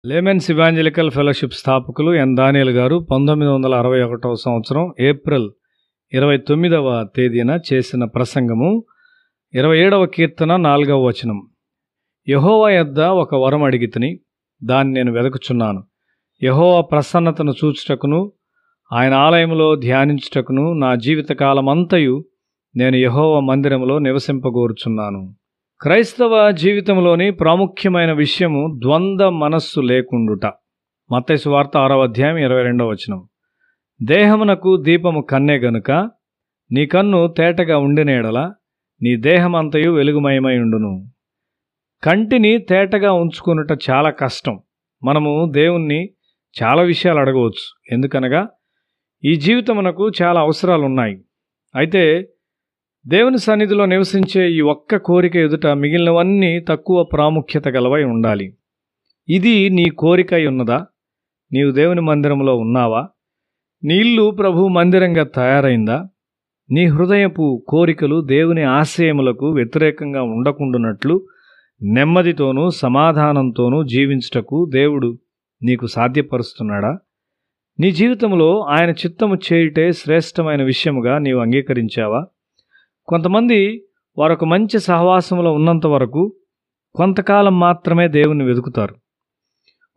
Laymen's evangelical fellowship స్థాపకులు ఎన్ దానియేల్ గారు 1961 సంవత్సరం ఏప్రిల్ 29వ తేదీన చేసిన ప్రసంగము 27వ కీర్తన 4వ వచనం. యెహోవా యొద్ద ఒక వరం అడిగితిని, దాన్ని నేను వెదకుచున్నాను. యెహోవా ప్రసన్నతను చూచుటకును ఆయన ఆలయములో ధ్యానించుటకును నా జీవితకాలమంతయు నేను యెహోవా మందిరములో నివసింపగోరుచున్నాను. క్రైస్తవ జీవితంలోని ప్రాముఖ్యమైన విషయము ద్వంద్వ మనస్సు లేకుండుట. మత్తయి సువార్త 6వ అధ్యాయం 22వ వచనం. దేహమునకు దీపము కన్నే గనుక నీ కన్ను తేటగా ఉండిన ఎడల నీ దేహమంతయు వెలుగుమయమై ఉండును. కంటిని తేటగా ఉంచుకొనుట చాలా కష్టం. మనము దేవుణ్ణి చాలా విషయాలు అడగవచ్చు. ఎందుకనగా ఈ జీవితమునకు చాలా అవసరాలున్నాయి. అయితే దేవుని సన్నిధిలో నివసించే ఈ ఒక్క కోరిక ఎదుట మిగిలినవన్నీ తక్కువ ప్రాముఖ్యత గలవై ఉండాలి. ఇది నీ కోరిక ఉన్నదా? నీవు దేవుని మందిరంలో ఉన్నావా? నీ ఇల్లు ప్రభు మందిరంగా తయారైందా? నీ హృదయపు కోరికలు దేవుని ఆశయములకు వ్యతిరేకంగా ఉండకుండానట్లు నెమ్మదితోనూ సమాధానంతోనూ జీవించుటకు దేవుడు నీకు సాధ్యపరుస్తున్నాడా? నీ జీవితంలో ఆయన చిత్తము చేయుటే శ్రేష్టమైన విషయముగా నీవు అంగీకరించావా? కొంతమంది వారొక మంచి సహవాసంలో ఉన్నంత వరకు కొంతకాలం మాత్రమే దేవుని వెతుకుతారు.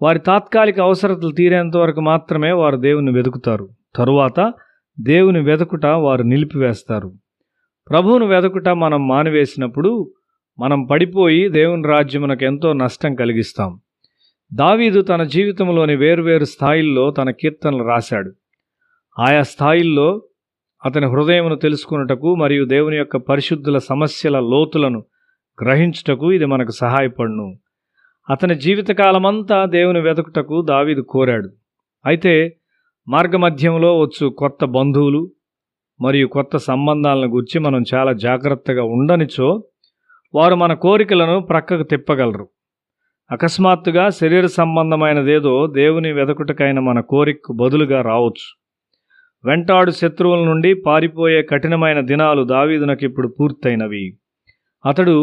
వారి తాత్కాలిక అవసరతలు తీరేంత వరకు మాత్రమే వారు దేవుని వెతుకుతారు. తరువాత దేవుని వెతుకుట వారు నిలిపివేస్తారు. ప్రభువును వెతుకుట మనం మానివేసినప్పుడు మనం పడిపోయి దేవుని రాజ్యమునకు ఎంతో నష్టం కలిగిస్తాం. దావీదు తన జీవితంలోని వేర్వేరు స్థాయిల్లో తన కీర్తనలు రాశాడు. ఆయా స్థాయిల్లో అతని హృదయమును తెలుసుకున్నటకు మరియు దేవుని యొక్క పరిశుద్ధుల సమస్యల లోతులను గ్రహించుటకు ఇది మనకు సహాయపడును. అతని జీవితకాలమంతా దేవుని వెతుకుటకు దావీదు కోరాడు. అయితే మార్గమధ్యంలో వచ్చు కొత్త బంధువులు మరియు కొత్త సంబంధాలను గురించి మనం చాలా జాగ్రత్తగా ఉండనిచో వారు మన కోరికలను ప్రక్కకు తిప్పగలరు. అకస్మాత్తుగా శరీర సంబంధమైనదేదో దేవుని వెతుకుటకైన మన కోరికకు బదులుగా రావచ్చు. వెంటాడు శత్రువుల నుండి పారిపోయే కఠినమైన దినాలు దావీదునకు ఇప్పుడు పూర్తయినవి. అతడు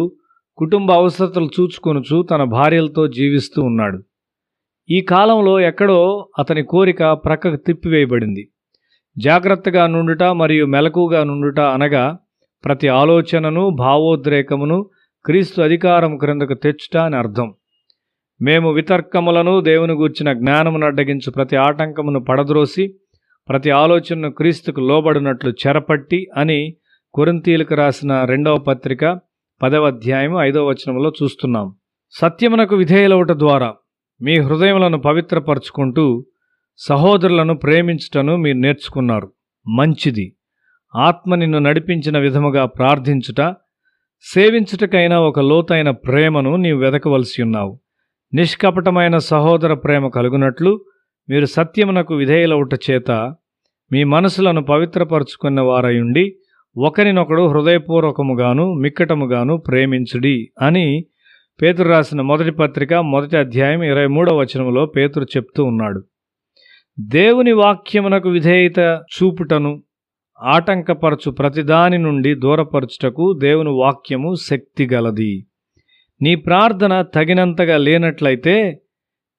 కుటుంబ అవసరతలు చూచుకొనుచు తన భార్యలతో జీవిస్తూ ఉన్నాడు. ఈ కాలంలో ఎక్కడో అతని కోరిక ప్రక్కకు తిప్పివేయబడింది. జాగ్రత్తగా నుండుట మరియు మెలకుగా నుండుట అనగా ప్రతి ఆలోచనను భావోద్రేకమును క్రీస్తు అధికారం క్రిందకు తెచ్చుట అని అర్థం. మేము వితర్కములను దేవుని గూర్చిన జ్ఞానమును అడ్డగించు ప్రతి ఆటంకమును పడద్రోసి ప్రతి ఆలోచనను క్రీస్తుకు లోబడినట్లు చెరపట్టి అని కొరింథీయులకు రాసిన 2వ పత్రిక 10వ అధ్యాయం 5వ వచనంలో చూస్తున్నాం. సత్యమునకు విధేయులవుట ద్వారా మీ హృదయములను పవిత్రపరచుకుంటూ సహోదరులను ప్రేమించుటను మీరు నేర్చుకున్నారు. మంచిది. ఆత్మ నిన్ను నడిపించిన విధముగా ప్రార్థించుట, సేవించుటకైనా ఒక లోతైన ప్రేమను నీవు వెదకవలసి ఉన్నావు. నిష్కపటమైన సహోదర ప్రేమ కలుగునట్లు మీరు సత్యమునకు విధేయులవుట చేత మీ మనసులను పవిత్రపరచుకున్న వారయుండి ఒకరినొకడు హృదయపూర్వకముగాను మిక్కటముగాను ప్రేమించుడి అని పేతురు రాసిన 1వ పత్రిక 1వ అధ్యాయం 23వ వచనంలో పేతురు చెప్తూ ఉన్నాడు. దేవుని వాక్యమునకు విధేయత చూపుటను ఆటంకపరచు ప్రతిదాని నుండి దూరపరచుటకు దేవుని వాక్యము శక్తిగలది. నీ ప్రార్థన తగినంతగా లేనట్లయితే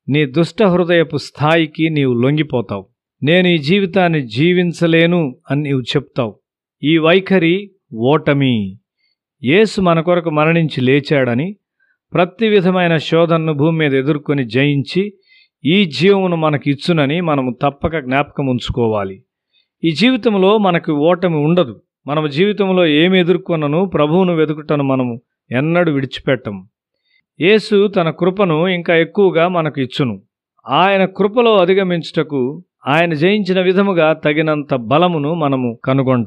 నీ దుష్ట హృదయపు స్థాయికి నీవు లొంగిపోతావు. నేను ఈ జీవితాన్ని జీవించలేను అని నీవు చెప్తావు. ఈ వైఖరి ఓటమి. యేసు మన కొరకు మరణించి లేచాడని, ప్రతి విధమైన శోధనను భూమి మీద ఎదుర్కొని జయించి ఈ జీవమును మనకి ఇచ్చునని మనము తప్పక జ్ఞాపకం ఉంచుకోవాలి. ఈ జీవితంలో మనకు ఓటమి ఉండదు. మన జీవితంలో ఏమి ఎదుర్కొన్నను ప్రభువును వెతుకుటను మనము ఎన్నడూ విడిచిపెట్టము. యేసు తన కృపను ఇంకా ఎక్కువగా మనకు ఇచ్చును. ఆయన కృపలో అధిగమించుటకు ఆయన జయించిన విధముగా తగినంత బలమును మనము కనుగొంటాం.